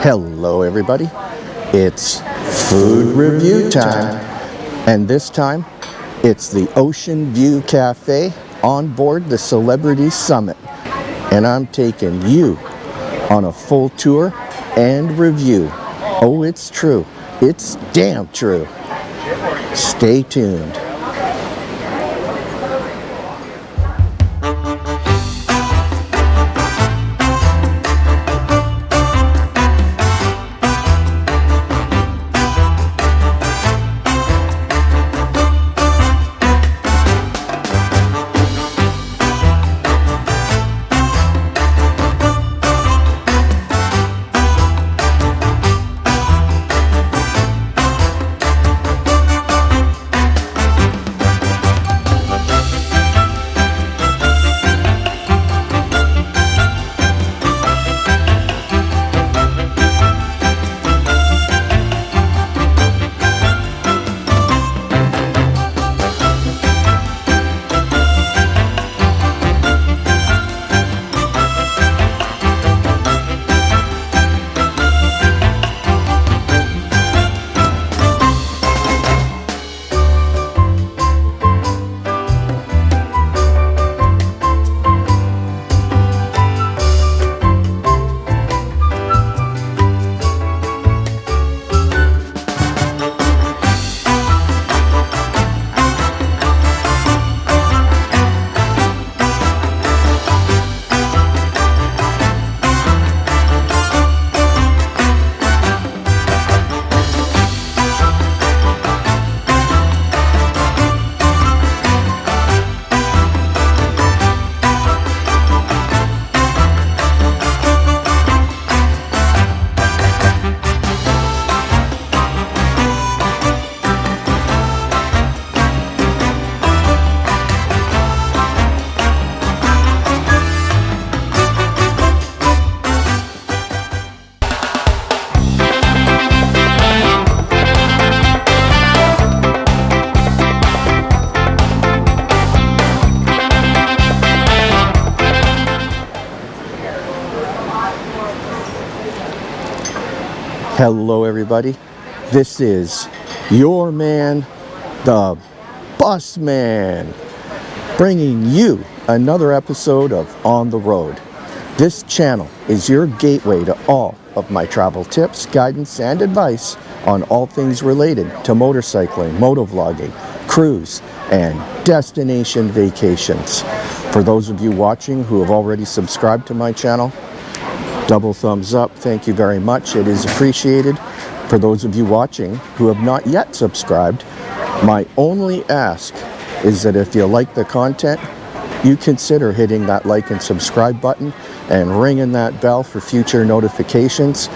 Hello everybody, it's food review time, and this time it's the Oceanview Cafe on board the Celebrity Summit, and I'm taking you on a full tour and review. Oh, it's true, it's damn true. Stay tuned. Hello everybody, this is your man, the Bus Man, bringing you another episode of On the Road. This channel is your gateway to all of my travel tips, guidance, and advice on all things related to motorcycling, motovlogging, cruise, and destination vacations. For those of you watching who have already subscribed to my channel, double thumbs up, thank you very much, it is appreciated. For those of you watching who have not yet subscribed, my only ask is that if you like the content, you consider hitting that like and subscribe button and ringing that bell for future notifications.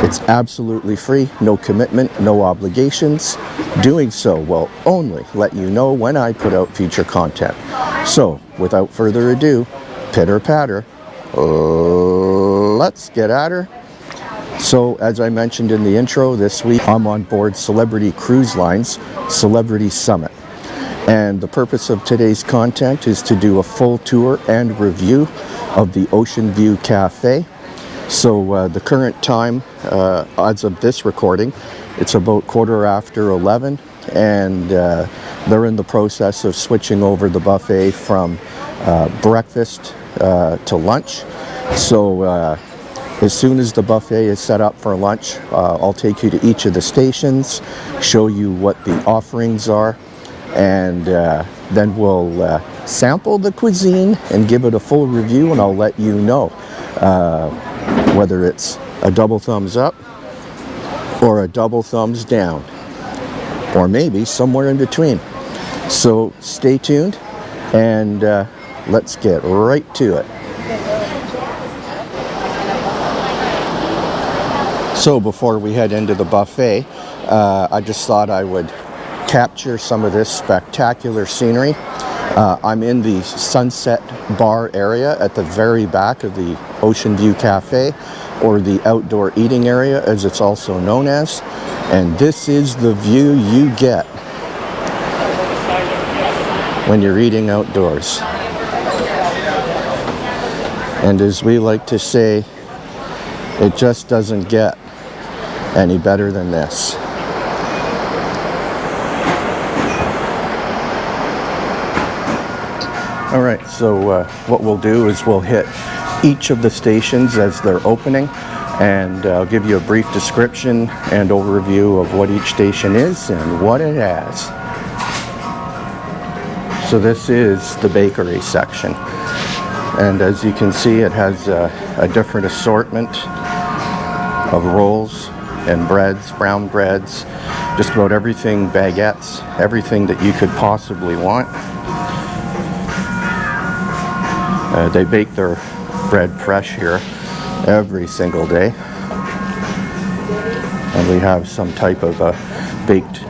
It's absolutely free, no commitment, no obligations. Doing so will only let you know when I put out future content. So, without further ado, pitter patter, let's get at her. So, as I mentioned in the intro, this week I'm on board Celebrity Cruise Line's Celebrity Summit. And the purpose of today's content is to do a full tour and review of the Oceanview Cafe. So the current time, as of this recording, it's about 11:15, and they're in the process of switching over the buffet from breakfast to lunch. So as soon as the buffet is set up for lunch, I'll take you to each of the stations, show you what the offerings are, and then we'll sample the cuisine and give it a full review, and I'll let you know whether it's a double thumbs up or a double thumbs down, or maybe somewhere in between. So stay tuned, and let's get right to it. So before we head into the buffet, I just thought I would capture some of this spectacular scenery. I'm in the Sunset Bar area at the very back of the Oceanview Cafe, or the outdoor eating area as it's also known as, and this is the view you get when you're eating outdoors. And as we like to say, it just doesn't get any better than this. All right, so what we'll do is we'll hit each of the stations as they're opening, and I'll give you a brief description and overview of what each station is and what it has. So this is the bakery section, and as you can see, it has a different assortment of rolls and breads, brown breads, just about everything, baguettes, everything that you could possibly want. They bake their bread fresh here every single day. And we have some type of baked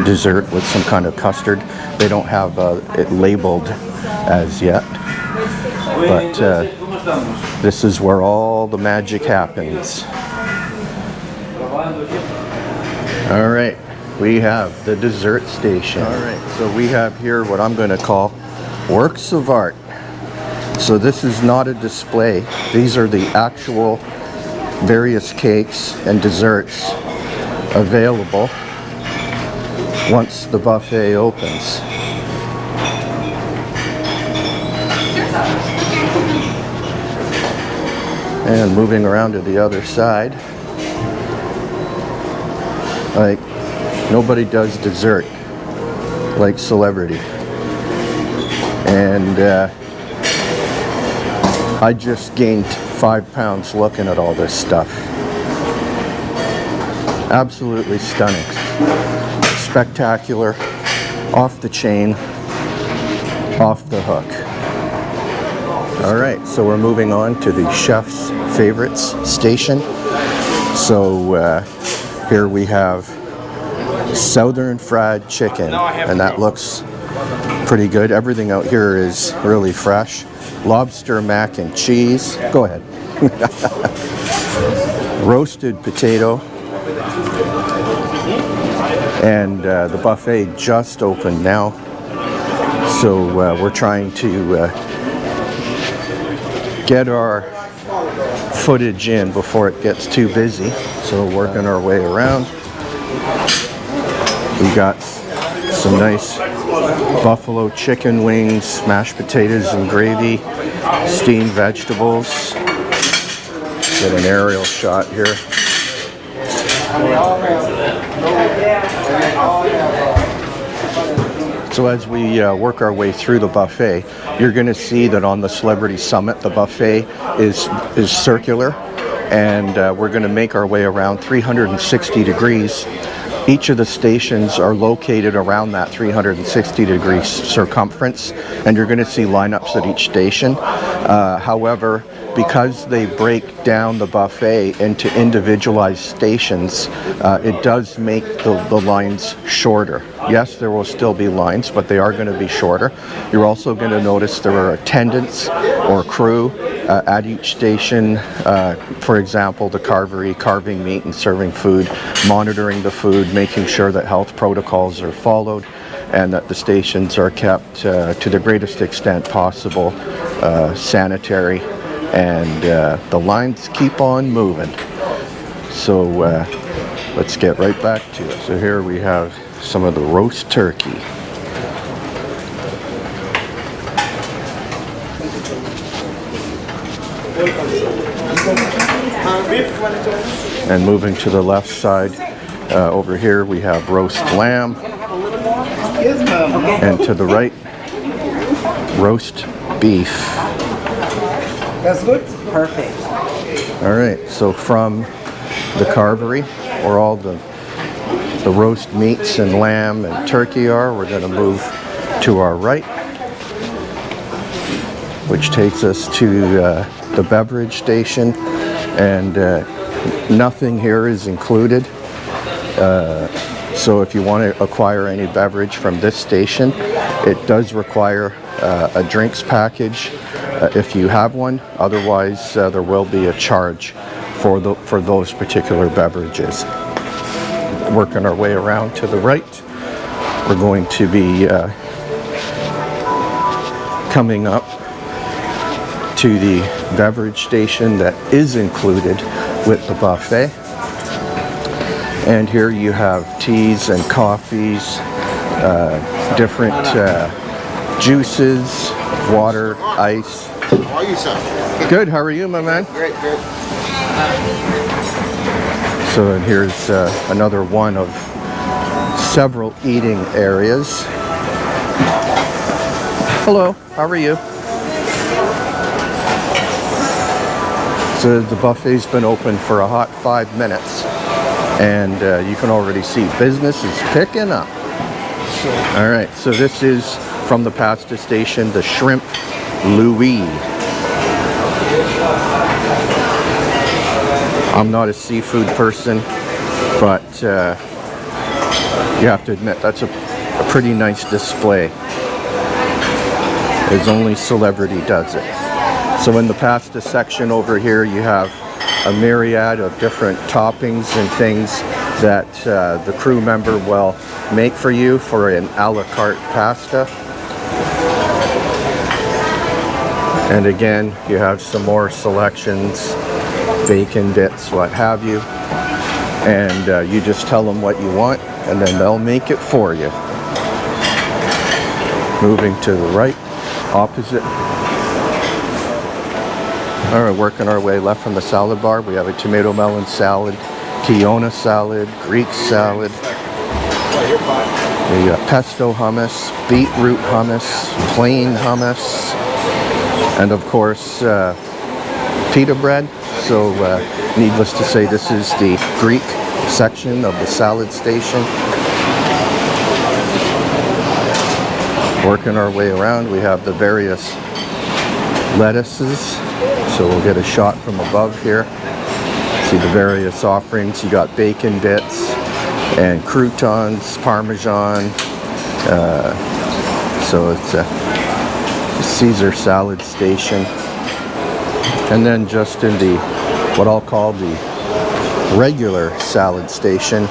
dessert with some kind of custard. They don't have it labeled as yet, but this is where all the magic happens. All right, we have the dessert station. All right, so we have here what I'm going to call works of art. So this is not a display. These are the actual various cakes and desserts available once the buffet opens. And moving around to the other side, like, nobody does dessert like Celebrity. And I just gained 5 pounds looking at all this stuff. Absolutely stunning. Spectacular, off the chain, off the hook. All right, so we're moving on to the chef's favorites station. So here we have southern fried chicken, and that looks pretty good. Everything out here is really fresh. Lobster mac and cheese. Go ahead. Roasted potato. And the buffet just opened now. So we're trying to get our footage in before it gets too busy. So working our way around. We got some nice buffalo chicken wings, mashed potatoes and gravy, steamed vegetables. Get an aerial shot here. So as we work our way through the buffet, you're going to see that on the Celebrity Summit, the buffet is circular, and we're going to make our way around 360 degrees. Each of the stations are located around that 360 degree circumference, and you're going to see lineups at each station. However, because they break down the buffet into individualized stations, it does make the lines shorter. Yes, there will still be lines, but they are going to be shorter. You're also going to notice there are attendants or crew at each station. For example, the carvery, carving meat and serving food, monitoring the food, making sure that health protocols are followed, and that the stations are kept to the greatest extent possible sanitary, and the lines keep on moving. So let's get right back to it. So here we have some of the roast turkey. And moving to the left side, over here we have roast lamb, and to the right, roast beef. That's good? Perfect. All right, so from the carvery, where all the roast meats and lamb and turkey are, we're going to move to our right, which takes us to the beverage station, and nothing here is included. So if you want to acquire any beverage from this station, it does require a drinks package if you have one. Otherwise, there will be a charge for those particular beverages. Working our way around to the right, we're going to be coming up to the beverage station that is included with the buffet. And here you have teas and coffees, different juices, water, ice. How are you, son? Good, how are you, my man? Great, great. So here's another one of several eating areas. Hello, how are you? So the buffet's been open for a hot 5 minutes, and you can already see business is picking up. All right, so this is from the pasta station, the Shrimp Louis. I'm not a seafood person, but you have to admit that's a pretty nice display. As only celebrity does it. So in the pasta section over here, you have a myriad of different toppings and things that the crew member will make for you for an a la carte pasta. And again, you have some more selections, bacon bits, what have you. And you just tell them what you want, and then they'll make it for you. Moving to the right, opposite. All right, working our way left from the salad bar, we have a tomato melon salad, Kiona salad, Greek salad, the pesto hummus, beetroot hummus, plain hummus, and of course pita bread. So needless to say, this is the Greek section of the salad station. Working our way around, we have the various lettuces. So we'll get a shot from above here. See the various offerings. You got bacon bits and croutons, Parmesan. So it's a Caesar salad station. And then just in the, what I'll call the regular salad station,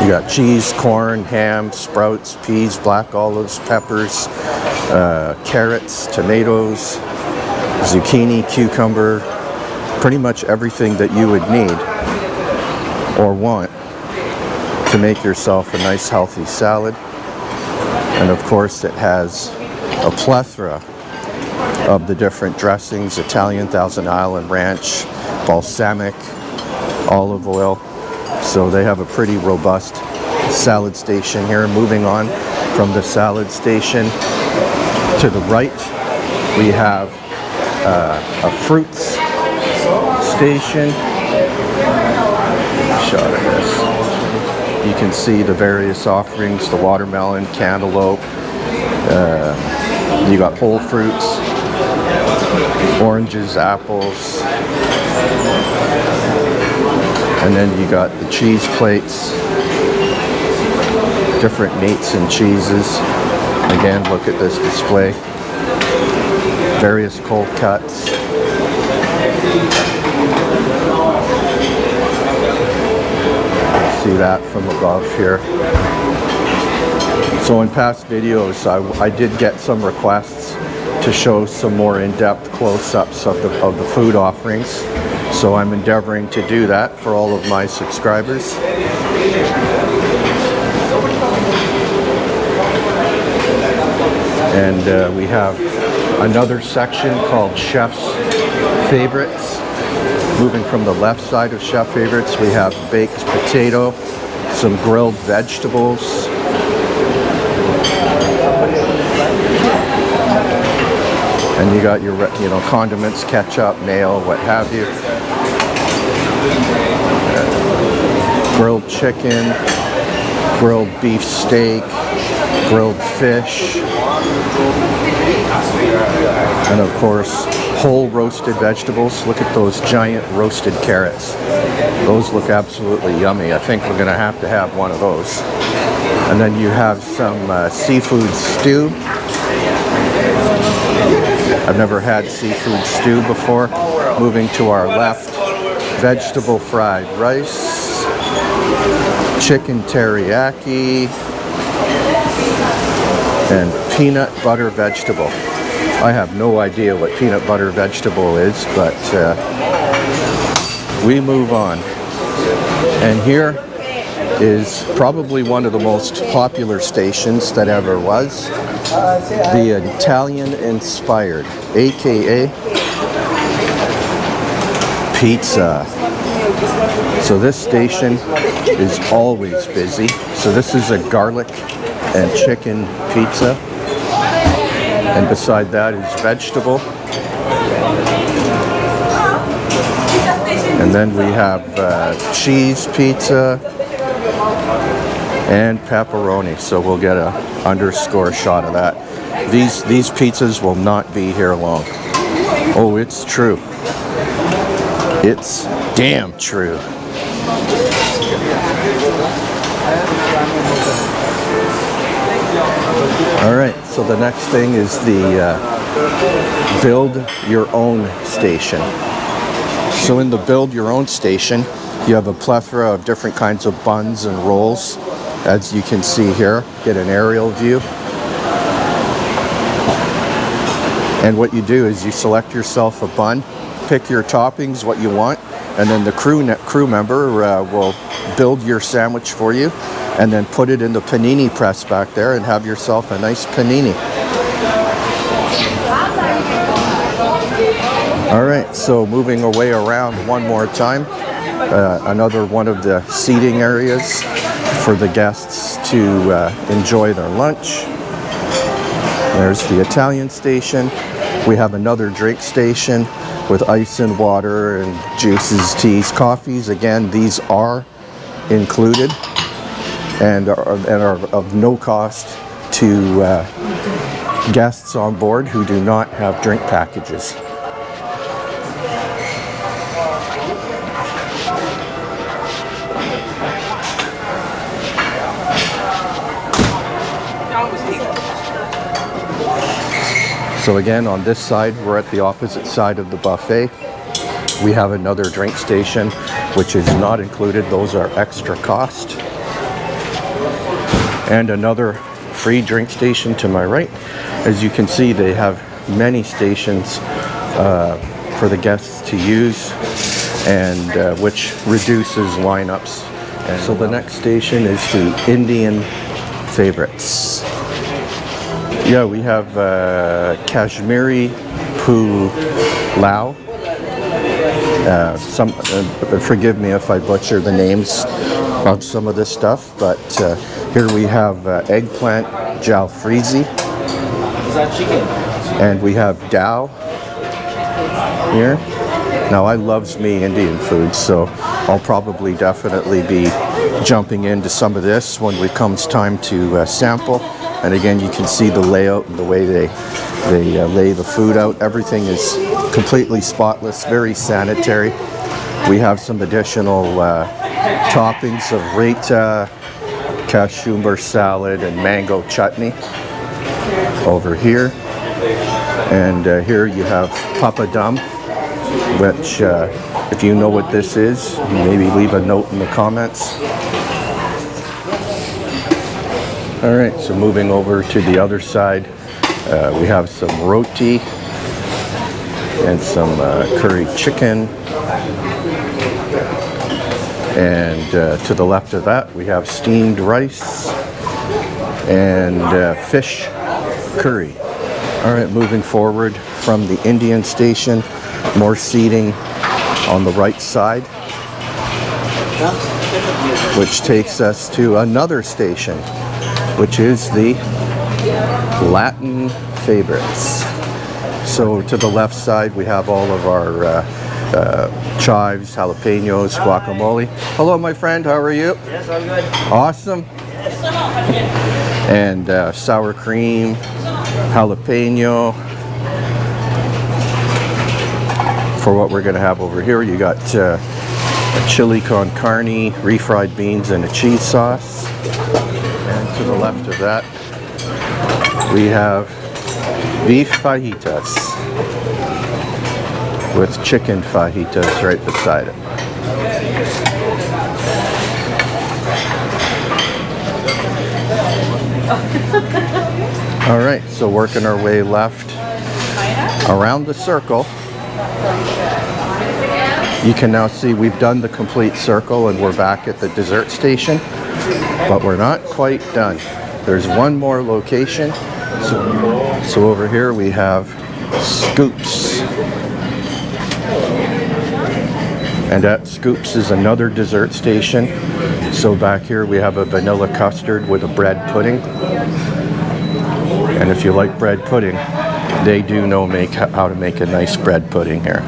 you got cheese, corn, ham, sprouts, peas, black olives, peppers, carrots, tomatoes, zucchini, cucumber, pretty much everything that you would need or want to make yourself a nice healthy salad. And of course it has a plethora of the different dressings: Italian, Thousand Island Ranch, balsamic, olive oil. So they have a pretty robust salad station here. Moving on from the salad station to the right, we have a fruits station. Shot of this. You can see the various offerings: the watermelon, cantaloupe. You got whole fruits, oranges, apples, and then you got the cheese plates, different meats and cheeses. Again, look at this display. Various cold cuts. See that from above here. So in past videos, I did get some requests to show some more in-depth close-ups of the food offerings. So I'm endeavoring to do that for all of my subscribers. And we have another section called Chef's Favorites. Moving from the left side of Chef Favorites, we have baked potato, some grilled vegetables, and you got your condiments, ketchup, mayo, what have you. Grilled chicken, grilled beef steak, grilled fish, and of course whole roasted vegetables. Look at those giant roasted carrots. Those look absolutely yummy. I think we're gonna have to have one of those. And then you have some seafood stew. I've never had seafood stew before. Moving to our left, vegetable fried rice, chicken teriyaki, and peanut butter vegetable. I have no idea what peanut butter vegetable is, but we move on. And here is probably one of the most popular stations that ever was. The Italian-inspired, aka pizza. So this station is always busy. So this is a garlic and chicken pizza. And beside that is vegetable. And then we have cheese pizza and pepperoni. So we'll get a underscore shot of that. These pizzas will not be here long. Oh, it's true. It's damn true. All right, so the next thing is the build your own station. So in the build your own station, you have a plethora of different kinds of buns and rolls. As you can see here, get an aerial view. And what you do is you select yourself a bun, pick your toppings, what you want, and then the crew member will build your sandwich for you, and then put it in the panini press back there and have yourself a nice panini. All right, so moving away around one more time, another one of the seating areas for the guests to enjoy their lunch. There's the Italian station. We have another drink station with ice and water and juices, teas, coffees. Again, these are included and are of no cost to guests on board who do not have drink packages. So again, on this side, we're at the opposite side of the buffet. We have another drink station, which is not included. Those are extra cost. And another free drink station to my right. As you can see, they have many stations for the guests to use, and which reduces lineups. And so the next station is the Indian favorites. Yeah, we have Kashmiri Pulao. Forgive me if I butcher the names of some of this stuff, but here we have eggplant jalfrezi. Is that chicken? And we have dal here. Now, I loves me Indian food, so I'll probably definitely be jumping into some of this when it comes time to sample. And again, you can see the layout and the way they lay the food out. Everything is completely spotless, very sanitary. We have some additional toppings of raita, cucumber salad, and mango chutney over here. And here you have papadum, which if you know what this is, maybe leave a note in the comments. All right, so moving over to the other side, we have some roti and some curry chicken. And to the left of that, we have steamed rice and fish curry. All right, moving forward from the Indian station, more seating on the right side, which takes us to another station, which is the Latin favorites. So to the left side, we have all of our chives, jalapenos, guacamole. Hello, my friend. How are you? Yes, I'm good. Awesome. And sour cream, jalapeno. For what we're going to have over here, you got a chili con carne, refried beans, and a cheese sauce. And to the left of that, we have beef fajitas with chicken fajitas right beside it. All right, so working our way left around the circle. You can now see we've done the complete circle and we're back at the dessert station. But we're not quite done. There's one more location. So over here we have Scoops. And at Scoops is another dessert station. So back here we have a vanilla custard with a bread pudding. And if you like bread pudding, they do know how to make a nice bread pudding here.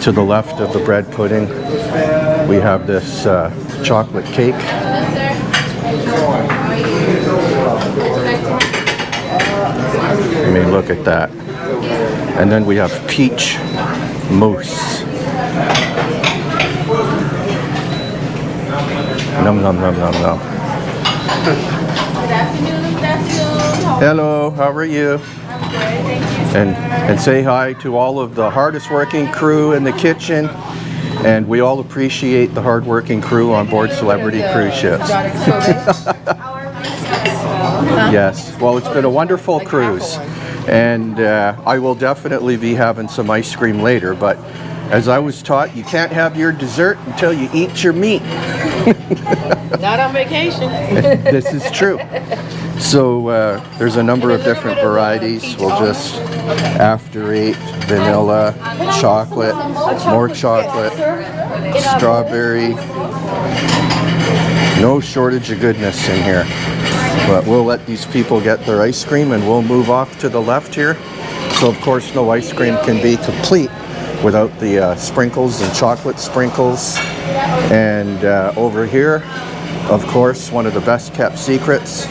To the left of the bread pudding, we have this chocolate cake. I mean, look at that. And then we have peach mousse. Num num num num num. Good afternoon. Hello, how are you? I'm good, thank you. And say hi to all of the hardest working crew in the kitchen. And we all appreciate the hard-working crew on board celebrity cruise ships. Yes, well, it's been a wonderful cruise. And I will definitely be having some ice cream later, but as I was taught, you can't have your dessert until you eat your meat. Not on vacation. This is true. So there's a number of different varieties. We'll just, after 8, vanilla, chocolate, more chocolate, strawberry. No shortage of goodness in here. But we'll let these people get their ice cream and we'll move off to the left here. So of course no ice cream can be complete without the sprinkles and chocolate sprinkles. And over here, of course, one of the best kept secrets,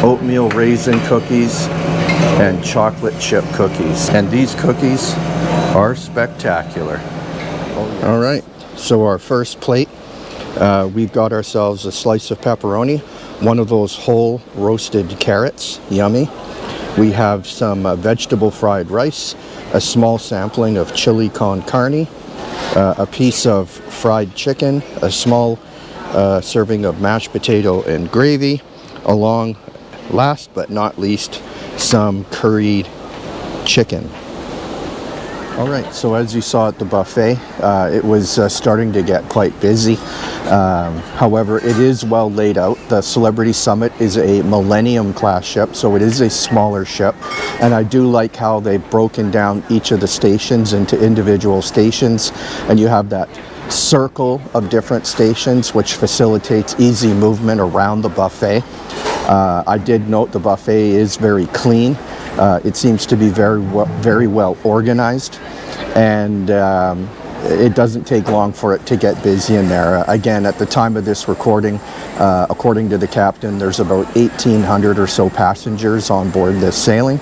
oatmeal raisin cookies and chocolate chip cookies. And these cookies are spectacular. All right, so our first plate, we've got ourselves a slice of pepperoni, one of those whole roasted carrots, yummy. We have some vegetable fried rice, a small sampling of chili con carne, a piece of fried chicken, a small serving of mashed potato and gravy, along, last but not least, some curried chicken. All right, so as you saw at the buffet, it was starting to get quite busy. However, it is well laid out. The Celebrity Summit is a Millennium class ship, so it is a smaller ship. And I do like how they've broken down each of the stations into individual stations. And you have that circle of different stations, which facilitates easy movement around the buffet. I did note the buffet is very clean. It seems to be very well organized, and it doesn't take long for it to get busy in there. Again, at the time of this recording, according to the captain, there's about 1,800 or so passengers on board this sailing.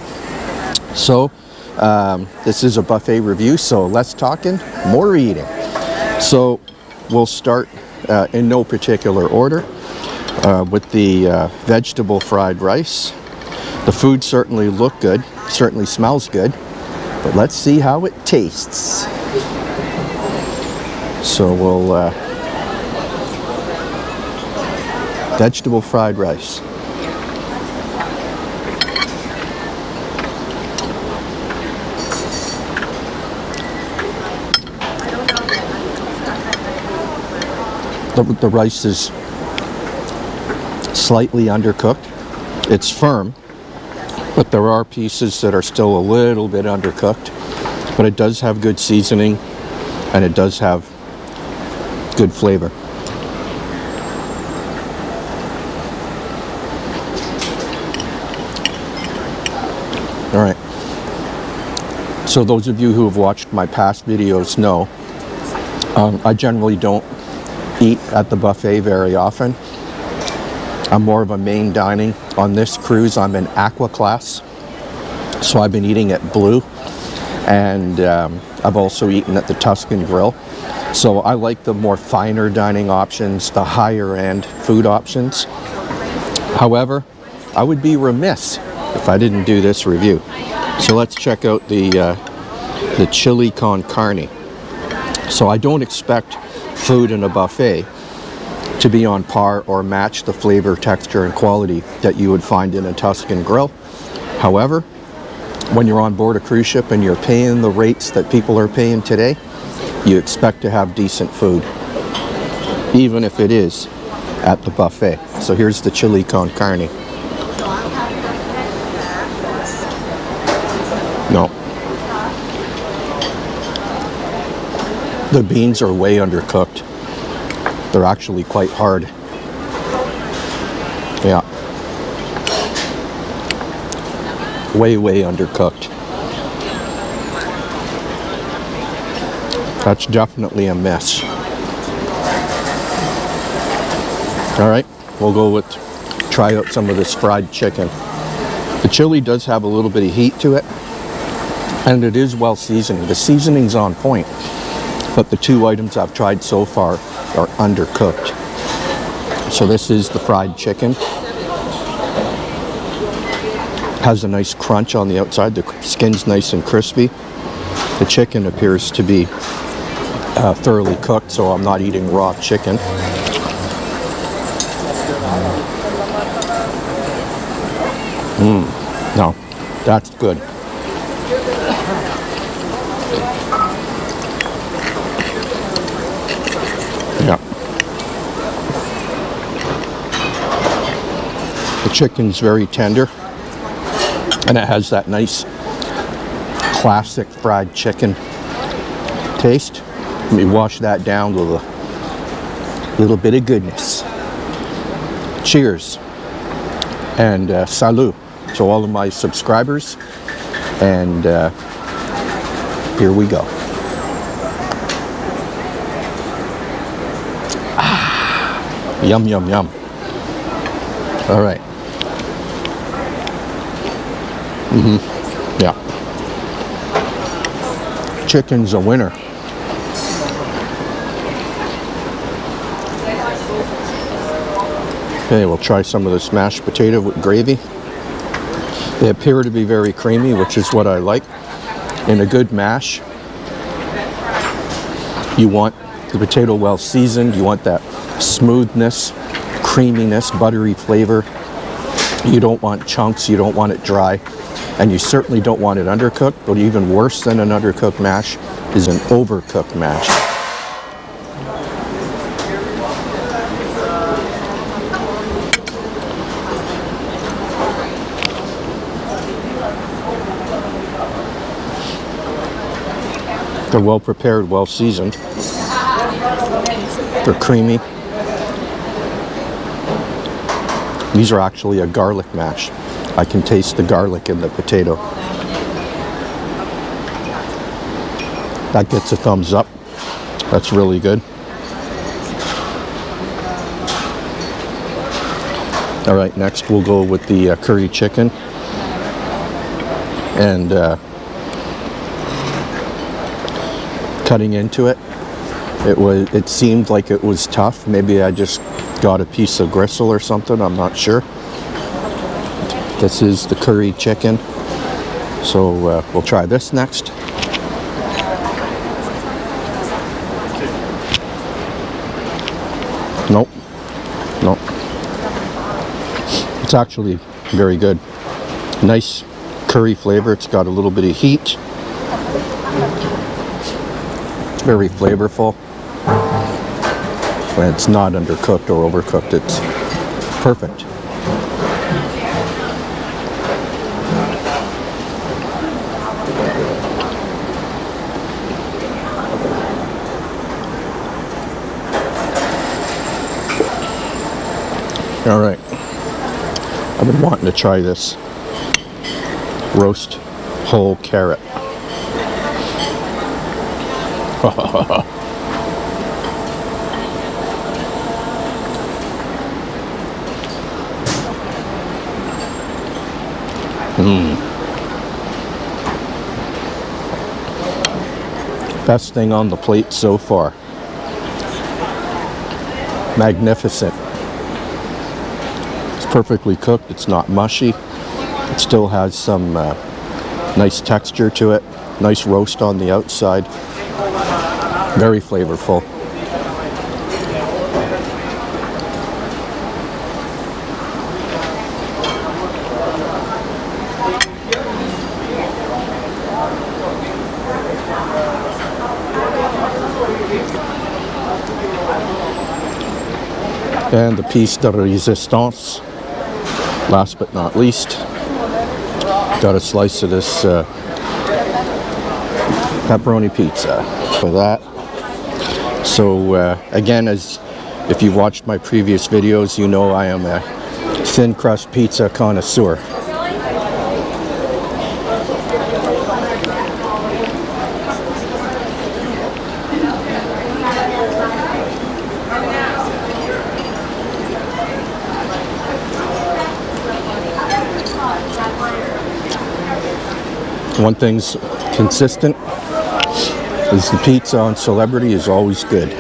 So this is a buffet review, so less talking, more eating. So we'll start in no particular order with the vegetable fried rice. The food certainly looked good, certainly smells good, but let's see how it tastes. So we'll vegetable fried rice. The rice is slightly undercooked. It's firm, but there are pieces that are still a little bit undercooked. But it does have good seasoning, and it does have good flavor. All right. So those of you who have watched my past videos know I generally don't eat at the buffet very often. I'm more of a main dining. On this cruise, I'm in aqua class, so I've been eating at Blue, and I've also eaten at the Tuscan Grill. So I like the more finer dining options, the higher end food options. However, I would be remiss if I didn't do this review. So let's check out the chili con carne. So I don't expect food in a buffet to be on par or match the flavor, texture, and quality that you would find in a Tuscan Grill. However, when you're on board a cruise ship and you're paying the rates that people are paying today, you expect to have decent food, even if it is at the buffet. So here's the chili con carne. No. The beans are way undercooked. They're actually quite hard. Yeah. Way undercooked. That's definitely a miss. All right, we'll go with, try out some of this fried chicken. The chili does have a little bit of heat to it, and it is well seasoned. The seasoning's on point, but the two items I've tried so far are undercooked. So this is the fried chicken. Has a nice crunch on the outside. The skin's nice and crispy. The chicken appears to be thoroughly cooked, so I'm not eating raw chicken. No, that's good. Yeah. The chicken's very tender, and it has that nice classic fried chicken taste. Let me wash that down with a little bit of goodness. Cheers and salut to all of my subscribers, and here we go. Yum, yum, yum. All right. Yeah. Chicken's a winner. Okay, we'll try some of this mashed potato with gravy. They appear to be very creamy, which is what I like. In a good mash, you want the potato well seasoned. You want that smoothness, creaminess, buttery flavor. You don't want chunks, you don't want it dry, and you certainly don't want it undercooked. But even worse than an undercooked mash is an overcooked mash. They're well prepared, well seasoned. They're creamy. These are actually a garlic mash. I can taste the garlic in the potato. That gets a thumbs up. That's really good. All right, next we'll go with the curry chicken. And cutting into it, it seemed like it was tough. Maybe I just got a piece of gristle or something, I'm not sure. This is the curry chicken, so we'll try this next. Nope. It's actually very good. Nice curry flavor. It's got a little bit of heat. Very flavorful. And it's not undercooked or overcooked. It's perfect. All right. I've been wanting to try this roast whole carrot. Best thing on the plate so far. Magnificent. It's perfectly cooked. It's not mushy. It still has some nice texture to it. Nice roast on the outside. Very flavorful. And the piece de resistance, last but not least, got a slice of this pepperoni pizza for that. So again, as if you've watched my previous videos, you know I am a thin crust pizza connoisseur. One thing's consistent is the pizza on Celebrity is always good.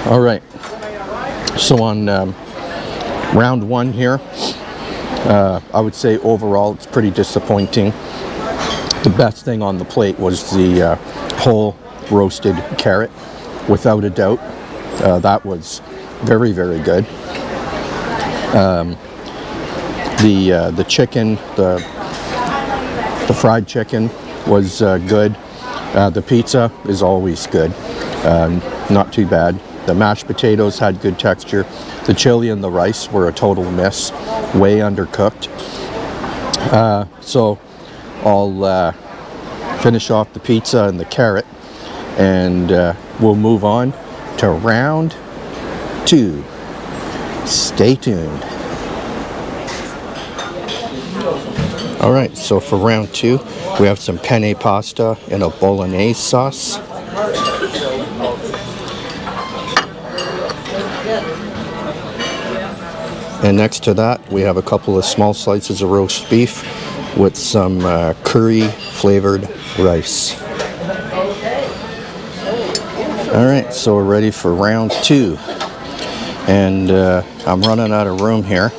All right, so on round one here, I would say overall it's pretty disappointing. The best thing on the plate was the whole roasted carrot, without a doubt. That was very, very good. The chicken, the fried chicken was good. The pizza is always good, not too bad. The mashed potatoes had good texture. The chili and the rice were a total miss, way undercooked. So I'll finish off the pizza and the carrot, and we'll move on to round two. Stay tuned. All right, so for round two, we have some penne pasta in a bolognese sauce. And next to that, we have a couple of small slices of roast beef with some curry flavored rice. All right, so we're ready for round two. And I'm running out of room here.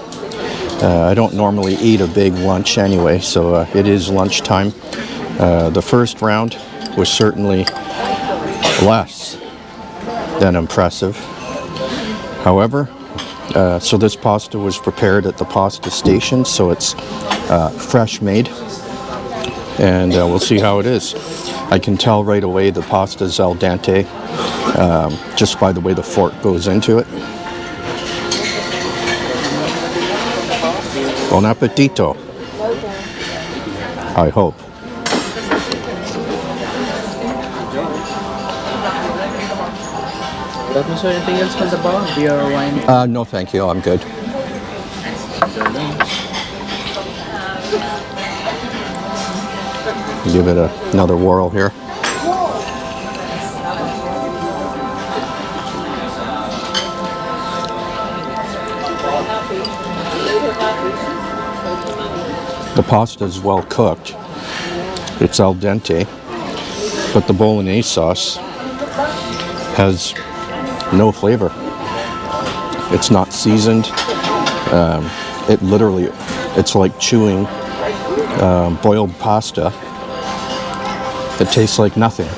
I don't normally eat a big lunch anyway, so it is lunchtime. The first round was certainly less than impressive. However, so this pasta was prepared at the pasta station, so it's fresh made, and we'll see how it is. I can tell right away the pasta is al dente, just by the way the fork goes into it. Buon appetito, I hope. So anything else from the bar? Beer or wine? No, thank you. I'm good. Give it another whirl here. The pasta is well cooked. It's al dente, but the bolognese sauce has no flavor. It's not seasoned. It literally, it's like chewing boiled pasta. It tastes like nothing.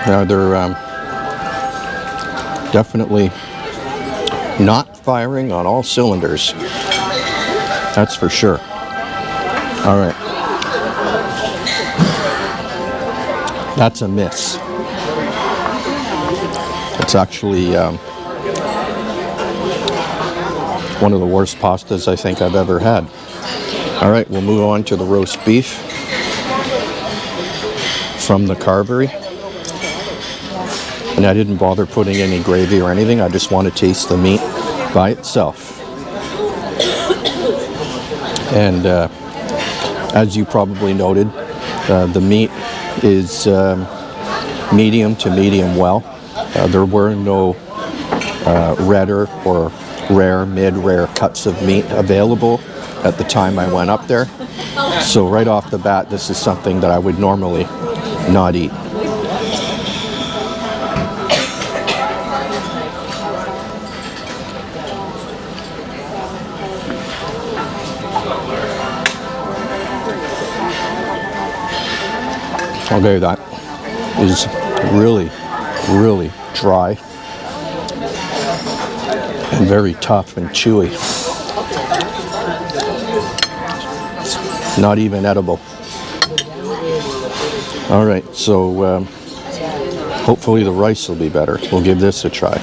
They're definitely not firing on all cylinders. That's for sure. All right. That's a miss. It's actually one of the worst pastas I think I've ever had. All right, we'll move on to the roast beef from the carvery. And I didn't bother putting any gravy or anything. I just want to taste the meat by itself. And as you probably noted, the meat is medium to medium well. There were no redder or rare, mid-rare cuts of meat available at the time I went up there. So right off the bat, this is something that I would normally not eat. Okay, that is really, really dry and very tough and chewy. It's not even edible. All right, so hopefully the rice will be better. We'll give this a try.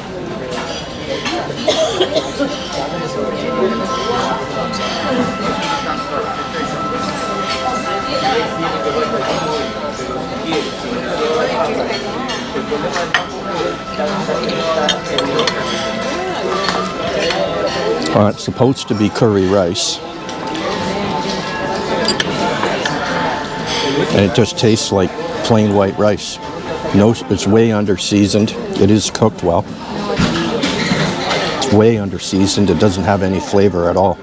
It's supposed to be curry rice. And it just tastes like plain white rice. No, it's way under seasoned. It is cooked well. It's way under seasoned. It doesn't have any flavor at all.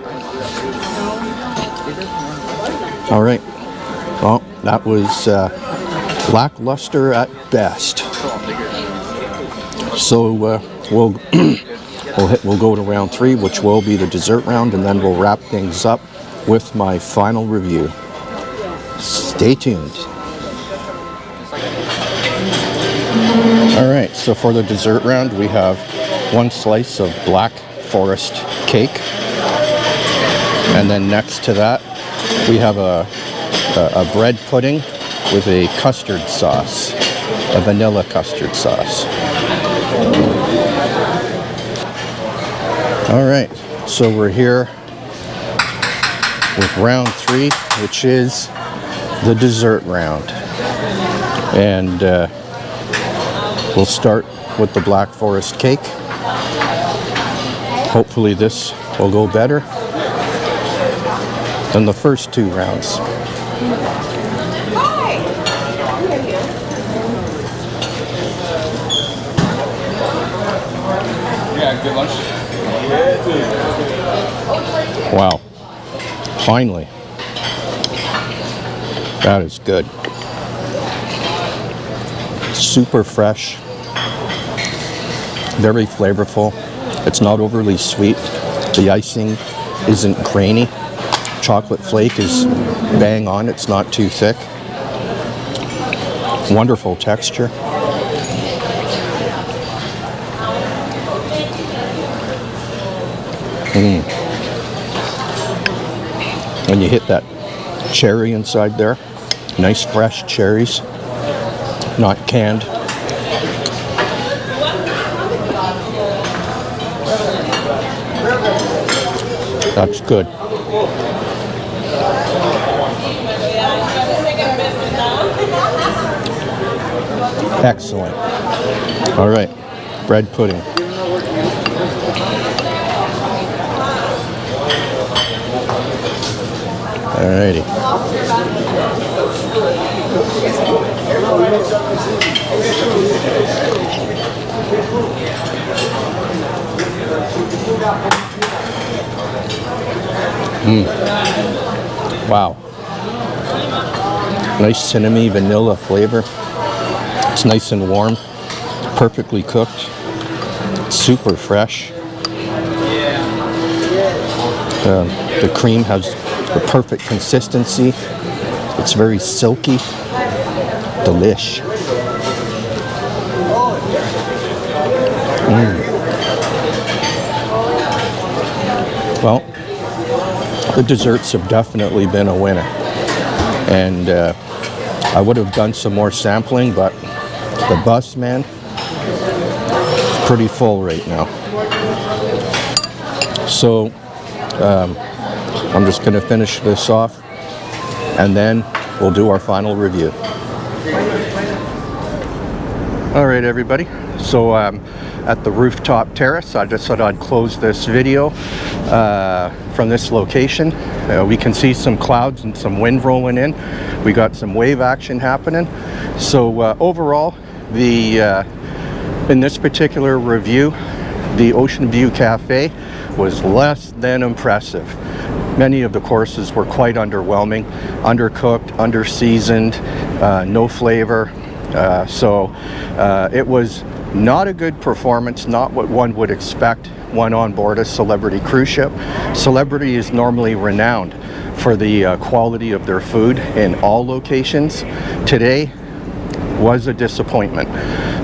All right. Well, that was lackluster at best. So we'll we'll go to round 3, which will be the dessert round, and then we'll wrap things up with my final review. Stay tuned. All right, so for the dessert round, we have 1 slice of Black Forest cake, and then next to that, we have a bread pudding with a custard sauce, a vanilla custard sauce. All right, so we're here with round 3, which is the dessert round. And we'll start with the Black Forest cake. Hopefully this will go better than the first 2 rounds. Yeah, good lunch. Wow, finally. That is good. Super fresh, very flavorful. It's not overly sweet. The icing isn't grainy. Chocolate flake is bang on. It's not too thick. Wonderful texture. When you hit that cherry inside there, nice fresh cherries, not canned. That's good. Excellent. All right, bread pudding. Alrighty. Wow. Nice cinnamon vanilla flavor. It's nice and warm, perfectly cooked, super fresh. The cream has the perfect consistency. It's very silky. Delish. Well, the desserts have definitely been a winner. And I would have done some more sampling, but the bus, man, is pretty full right now. So I'm just going to finish this off, and then we'll do our final review. All right, everybody. So at the rooftop terrace, I just thought I'd close this video from this location. We can see some clouds and some wind rolling in. We got some wave action happening. So overall, in this particular review, the Oceanview Cafe was less than impressive. Many of the courses were quite underwhelming, undercooked, under-seasoned, no flavor. So it was not a good performance, not what one would expect when on board a Celebrity cruise ship. Celebrity is normally renowned for the quality of their food in all locations. Today, was a disappointment.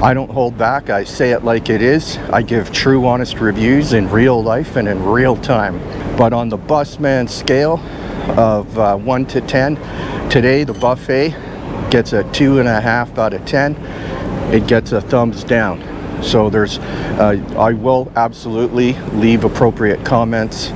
I don't hold back. I say it like it is. I give true, honest reviews in real life and in real time. But on the busman scale of 1 to 10, today the buffet gets a 2.5 out of 10. It gets a thumbs down. So there's, I will absolutely leave appropriate comments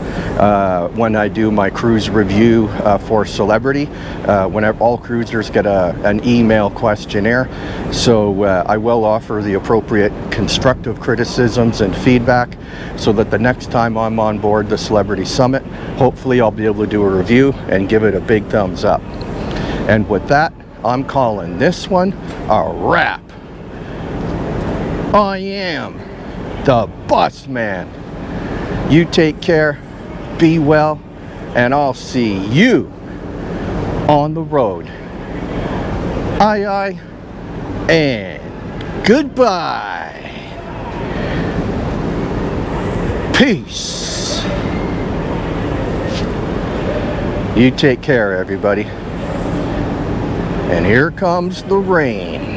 when I do my cruise review for Celebrity. Whenever all cruisers get an email questionnaire, so I will offer the appropriate constructive criticisms and feedback, so that the next time I'm on board the Celebrity Summit, hopefully I'll be able to do a review and give it a big thumbs up. And with that, I'm calling this one a wrap. I am the Bus Man. You take care, be well, and I'll see you on the road. Aye, aye, and goodbye. Peace. You take care, everybody. And here comes the rain.